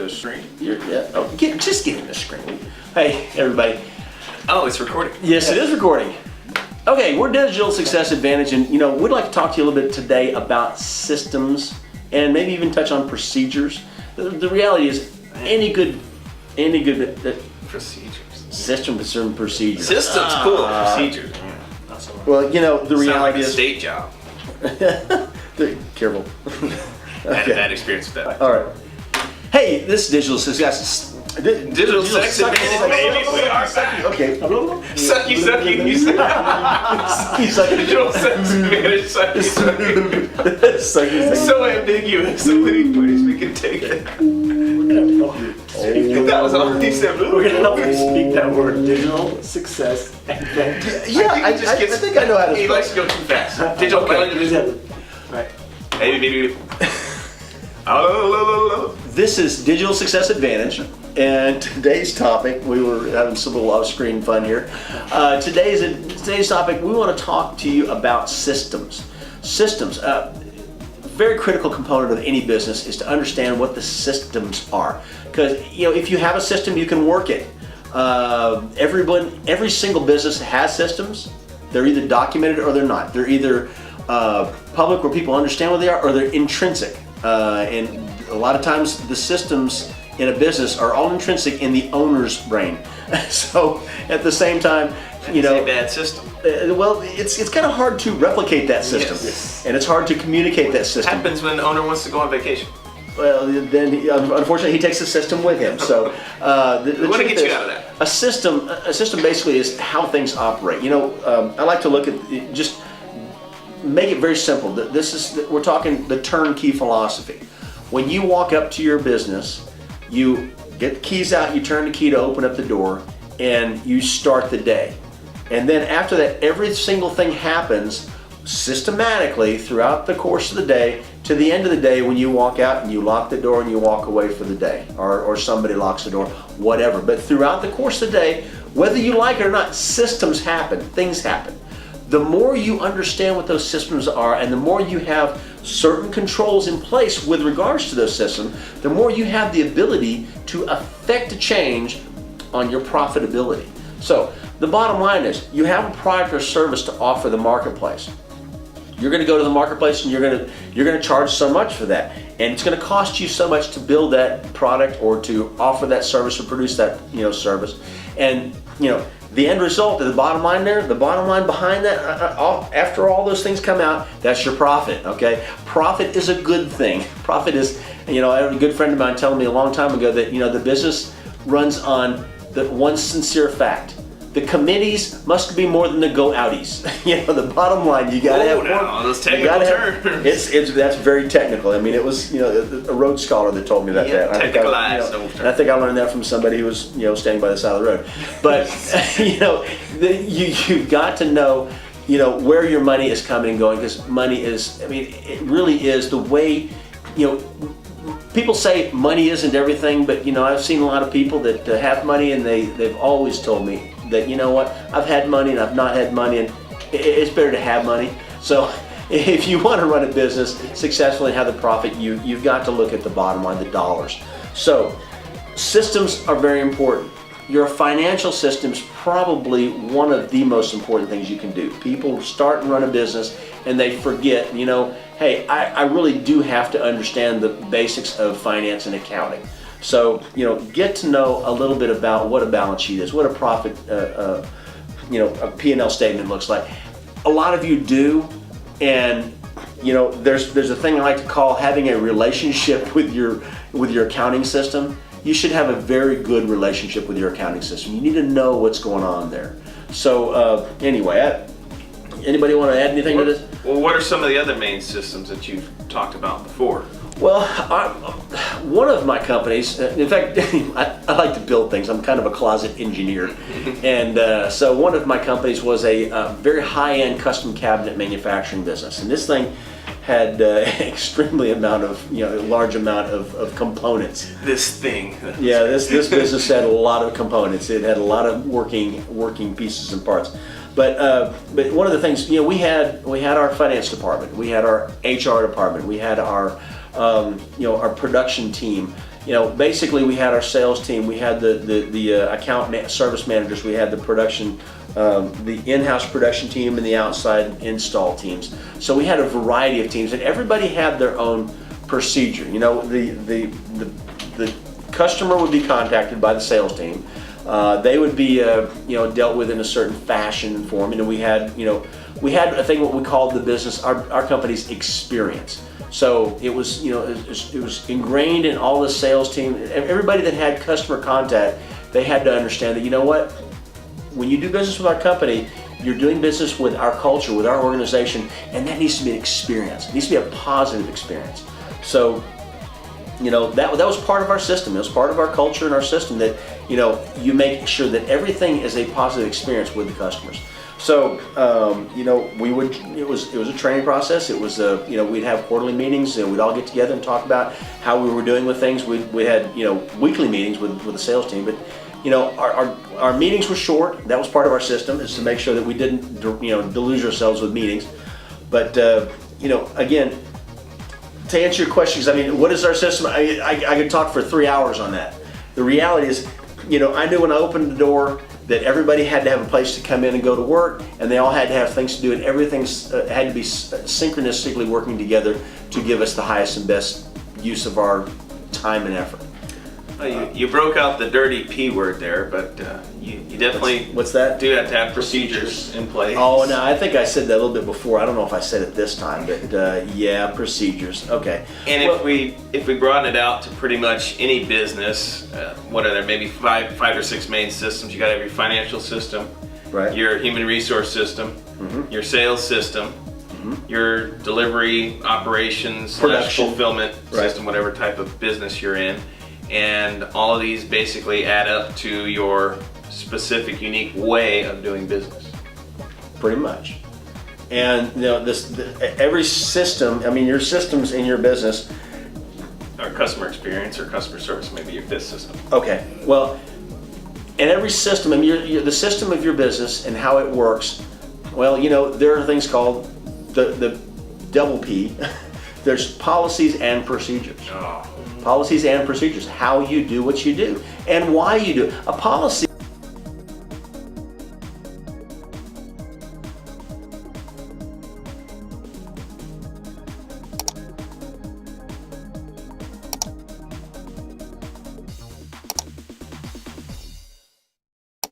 the screen. Just get in the screen. Hey, everybody. Oh, it's recording. Yes, it is recording. Okay, we're Digital Success Advantage, and we'd like to talk to you a little bit today about systems and maybe even touch on procedures. The reality is, any good Procedures. systems and procedures. Systems, cool. Procedures. Well, the reality Sound like a is state job. Careful. I had a bad experience with that. All right. Hey, this is Digital Success. Digital Sex Advantage, baby. We are back. Okay. Sucky. Digital Sex Advantage. Sucky. So ambiguous. So many ways we can take it. That was all he said. We're going to help you speak that word, Digital Success Advantage. Yeah, I think I know how to He spell likes to go too fast. Digital Right. Baby. This is Digital Success Advantage, and today's topic, we were having some little off-screen fun here. Today's topic, we want to talk to you about systems. Systems, very critical component of any business is to understand what the systems are. Because if you have a system, you can work it. Every single business has systems. They're either documented or they're not. They're either public where people understand what they are, or they're intrinsic. And a lot of times the systems in a business are all intrinsic in the owner's brain. So at the same time, It's a bad system. Well, it's kind of hard to replicate that system, Yes. and it's hard to communicate that system. Happens when the owner wants to go on vacation. Well, then unfortunately he takes the system with him. So We want to get you out of that. A system basically is how things operate. I like to look at just make it very simple. We're talking the turnkey philosophy. When you walk up to your business, you get the keys out, you turn the key to open up the door, and you start the day. And then after that, every single thing happens systematically throughout the course of the day to the end of the day when you walk out and you lock the door and you walk away for the day, or somebody locks the door, whatever. But throughout the course of the day, whether you like it or not, systems happen, things happen. The more you understand what those systems are and the more you have certain controls in place with regards to those systems, the more you have the ability to affect a change on your profitability. So the bottom line is you have a product or service to offer the marketplace. You're going to go to the marketplace and you're going to charge so much for that, and it's going to cost you so much to build that product or to offer that service or produce that service. And the end result, the bottom line there, the bottom line behind that, after all those things come out, that's your profit. Okay, profit is a good thing. Profit is, I had a good friend of mine telling me a long time ago that the business runs on the one sincere fact: the committees must be more than the go-outies. The bottom line, you got to have more. Those technical terms. That's very technical. I mean, it was a road scholar that told me that. Yeah, I think I learned that from somebody who was standing by the side of the road. But you've got to know where your money is coming and going, because money is. I mean, it really is the way. People say money isn't everything, but I've seen a lot of people that have money, and they've always told me that I've had money and I've not had money, and it's better to have money. So if you want to run a business successfully and have the profit, you've got to look at the bottom line, the dollars. So systems are very important. Your financial system's probably one of the most important things you can do. People start and run a business and they forget, hey, I really do have to understand the basics of finance and accounting. So, get to know a little bit about what a balance sheet is, what a profit, a P&L statement looks like. A lot of you do, and there's a thing I like to call having a relationship with your accounting system. You should have a very good relationship with your accounting system. You need to know what's going on there. So anyway, anybody want to add anything to this? Well, what are some of the other main systems that you've talked about before? Well, one of my companies, in fact, I like to build things. I'm kind of a closet engineer. And so one of my companies was a very high-end custom cabinet manufacturing business. And this thing had extremely large amount of components. This thing. Yeah, this business had a lot of components. It had a lot of working pieces and parts. But one of the things, we had our finance department, we had our HR department, we had our our production team, basically we had our sales team, we had the service managers, we had the production, the in-house production team and the outside install teams. So we had a variety of teams, and everybody had their own procedure. The customer would be contacted by the sales team. They would be dealt with in a certain fashion and form. We had I think what we called the business, our company's experience. So it was it was ingrained in all the sales team. Everybody that had customer contact, they had to understand that when you do business with our company, you're doing business with our culture, with our organization, and that needs to be an experience. It needs to be a positive experience. So that was part of our system. It was part of our culture and our system that you make sure that everything is a positive experience with the customers. So it was a training process. It was we'd have quarterly meetings, and we'd all get together and talk about how we were doing with things. We had weekly meetings with the sales team, but our meetings were short. That was part of our system, is to make sure that we didn't deluge ourselves with meetings. But again, to answer your questions, what is our system? I could talk for 3 hours on that. The reality is, I knew when I opened the door that everybody had to have a place to come in and go to work, and they all had to have things to do, and everything had to be synchronistically working together to give us the highest and best use of our time and effort. You broke out the dirty P word there, but you definitely what's that? do have to have procedures in place. Oh, no, I think I said that a little bit before. I don't know if I said it this time, but yeah, procedures. Okay. And if we broaden it out to pretty much any business, what are there? Maybe five or six main systems. You got to have your financial system, right? Your human resource system, your sales system, your delivery operations, production, fulfillment system, whatever type of business you're in. And all of these basically add up to your specific, unique way of doing business. Pretty much. And every system, your systems in your business. Or customer experience or customer service, maybe your fifth system. Okay. Well, in every system, the system of your business and how it works. Well, there are things called the double P. There's policies and procedures. Oh. Policies and procedures, how you do what you do and why you do it. A policy